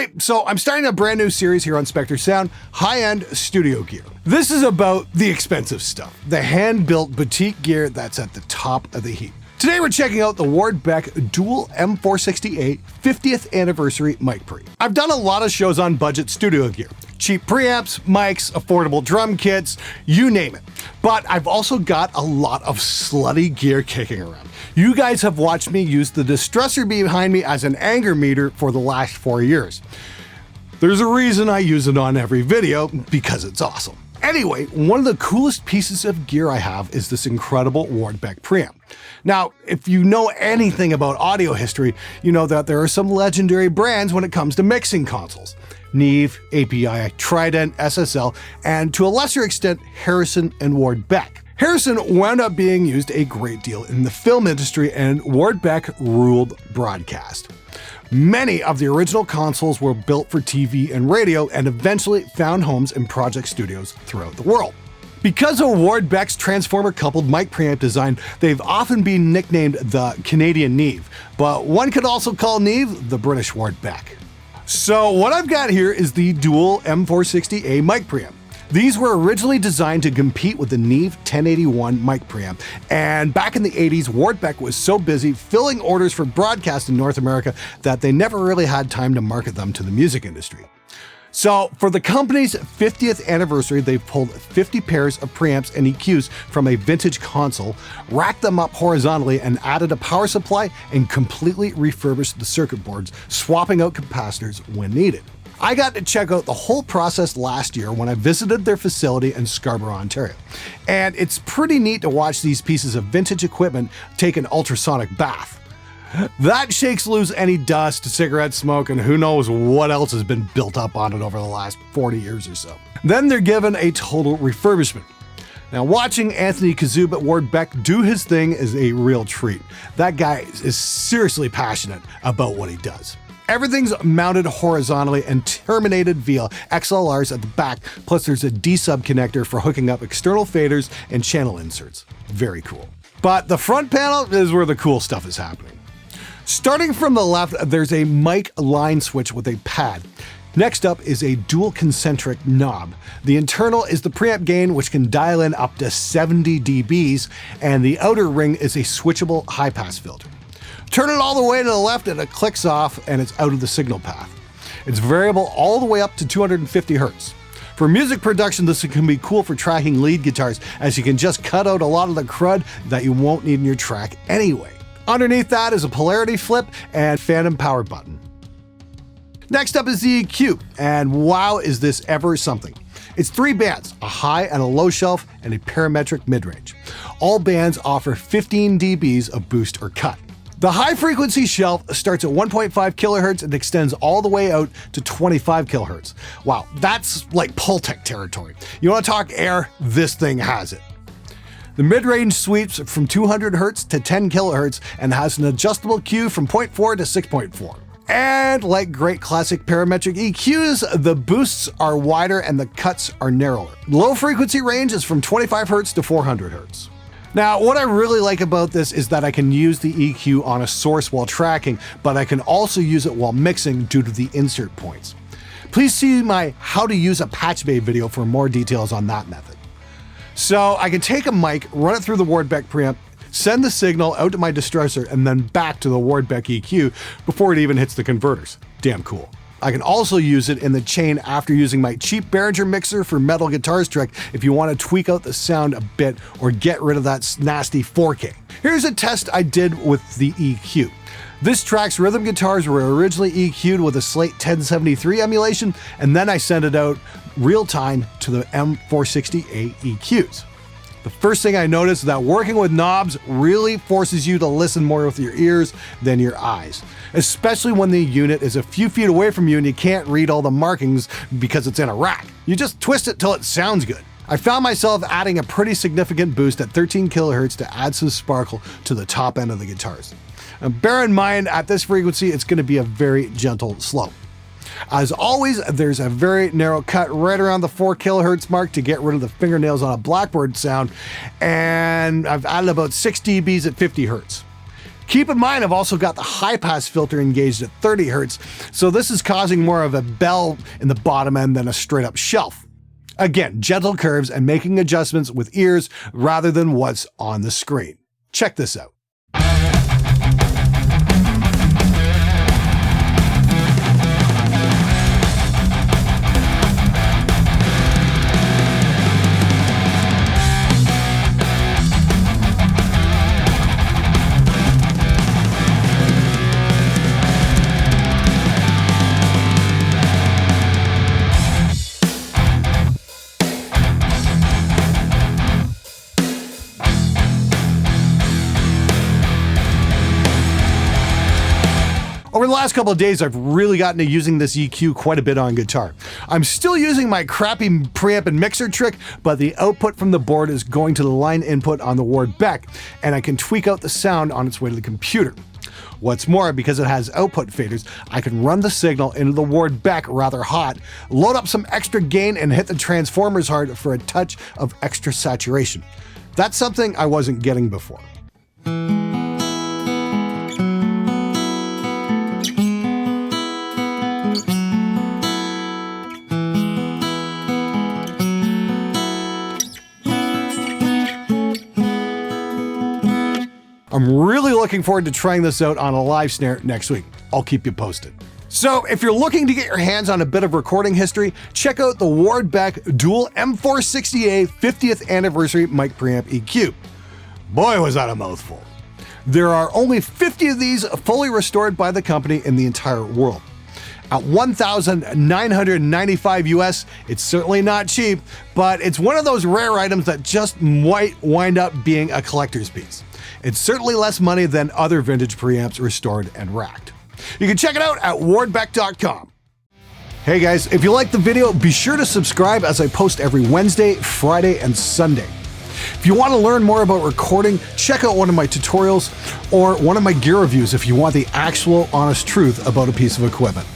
Alright, so I'm starting a brand new series here on Spectre Sound, high-end studio gear. This is about the expensive stuff, the hand-built boutique gear that's at the top of the heap. Today we're checking out the Ward Beck dual M460A 50th anniversary mic pre. I've done a lot of shows on budget studio gear. Cheap preamps, mics, affordable drum kits, you name it. But I've also got a lot of slutty gear kicking around. You guys have watched me use the distressor behind me as an anger meter for the last 4 years. There's a reason I use it on every video, because it's awesome. Anyway, one of the coolest pieces of gear I have is this incredible Ward Beck preamp. Now, if you know anything about audio history, you know that there are some legendary brands when it comes to mixing consoles. Neve, API, Trident, SSL, and to a lesser extent, Harrison and Ward Beck. Harrison wound up being used a great deal in the film industry, and Ward Beck ruled broadcast. Many of the original consoles were built for TV and radio and eventually found homes in project studios throughout the world. Because of Ward Beck's transformer-coupled mic preamp design, they've often been nicknamed the Canadian Neve, but one could also call Neve the British Ward Beck. So what I've got here is the dual M460A mic preamp. These were originally designed to compete with the Neve 1081 mic preamp, and back in the 80s, Ward Beck was so busy filling orders for broadcast in North America that they never really had time to market them to the music industry. So for the company's 50th anniversary, they've pulled 50 pairs of preamps and EQs from a vintage console, racked them up horizontally and added a power supply and completely refurbished the circuit boards, swapping out capacitors when needed. I got to check out the whole process last year when I visited their facility in Scarborough, Ontario. And it's pretty neat to watch these pieces of vintage equipment take an ultrasonic bath. That shakes loose any dust, cigarette smoke, and who knows what else has been built up on it over the last 40 years or so. Then they're given a total refurbishment. Now, watching Anthony Kazub at Ward Beck do his thing is a real treat. That guy is seriously passionate about what he does. Everything's mounted horizontally and terminated via XLRs at the back, plus there's a D-sub connector for hooking up external faders and channel inserts. Very cool. But the front panel is where the cool stuff is happening. Starting from the left, there's a mic line switch with a pad. Next up is a dual concentric knob. The internal is the preamp gain, which can dial in up to 70 dBs, and the outer ring is a switchable high-pass filter. Turn it all the way to the left and it clicks off and it's out of the signal path. It's variable all the way up to 250 Hz. For music production, this can be cool for tracking lead guitars, as you can just cut out a lot of the crud that you won't need in your track anyway. Underneath that is a polarity flip and phantom power button. Next up is the EQ, and wow, is this ever something. It's 3 bands, a high and a low shelf, and a parametric mid-range. All bands offer 15 dBs of boost or cut. The high-frequency shelf starts at 1.5 kHz and extends all the way out to 25 kHz. Wow, that's like Pultec territory. You want to talk air? This thing has it. The mid-range sweeps from 200 Hz to 10 kHz and has an adjustable Q from 0.4 to 6.4. And like great classic parametric EQs, the boosts are wider and the cuts are narrower. Low frequency range is from 25 Hz to 400 Hz. Now, what I really like about this is that I can use the EQ on a source while tracking, but I can also use it while mixing due to the insert points. Please see my how to use a patch bay video for more details on that method. So I can take a mic, run it through the Ward Beck preamp, send the signal out to my distressor, and then back to the Ward Beck EQ before it even hits the converters. Damn cool. I can also use it in the chain after using my cheap Behringer mixer for metal guitars trick if you want to tweak out the sound a bit or get rid of that nasty 4K. Here's a test I did with the EQ. This track's rhythm guitars were originally EQ'd with a Slate 1073 emulation, and then I sent it out real time to the M460A EQs. The first thing I noticed is that working with knobs really forces you to listen more with your ears than your eyes, especially when the unit is a few feet away from you and you can't read all the markings because it's in a rack. You just twist it till it sounds good. I found myself adding a pretty significant boost at 13 kHz to add some sparkle to the top end of the guitars. And bear in mind, at this frequency, it's going to be a very gentle slope. As always, there's a very narrow cut right around the 4 kHz mark to get rid of the fingernails on a Blackboard sound, and I've added about 6 dBs at 50 Hz. Keep in mind, I've also got the high pass filter engaged at 30 Hz, so this is causing more of a bell in the bottom end than a straight up shelf. Again, gentle curves and making adjustments with ears rather than what's on the screen. Check this out. Over the last couple of days, I've really gotten to using this EQ quite a bit on guitar. I'm still using my crappy preamp and mixer trick, but the output from the board is going to the line input on the Ward Beck, and I can tweak out the sound on its way to the computer. What's more, because it has output faders, I can run the signal into the Ward Beck rather hot, load up some extra gain, and hit the transformers hard for a touch of extra saturation. That's something I wasn't getting before. I'm really looking forward to trying this out on a live snare next week. I'll keep you posted. So if you're looking to get your hands on a bit of recording history, check out the Ward Beck dual M460A 50th anniversary mic preamp EQ. Boy, was that a mouthful. There are only 50 of these fully restored by the company in the entire world. At $1,995 US, it's certainly not cheap, but it's one of those rare items that just might wind up being a collector's piece. It's certainly less money than other vintage preamps restored and racked. You can check it out at wardbeck.com. Hey guys, if you liked the video, be sure to subscribe as I post every Wednesday, Friday, and Sunday. If you want to learn more about recording, check out one of my tutorials or one of my gear reviews if you want the actual honest truth about a piece of equipment.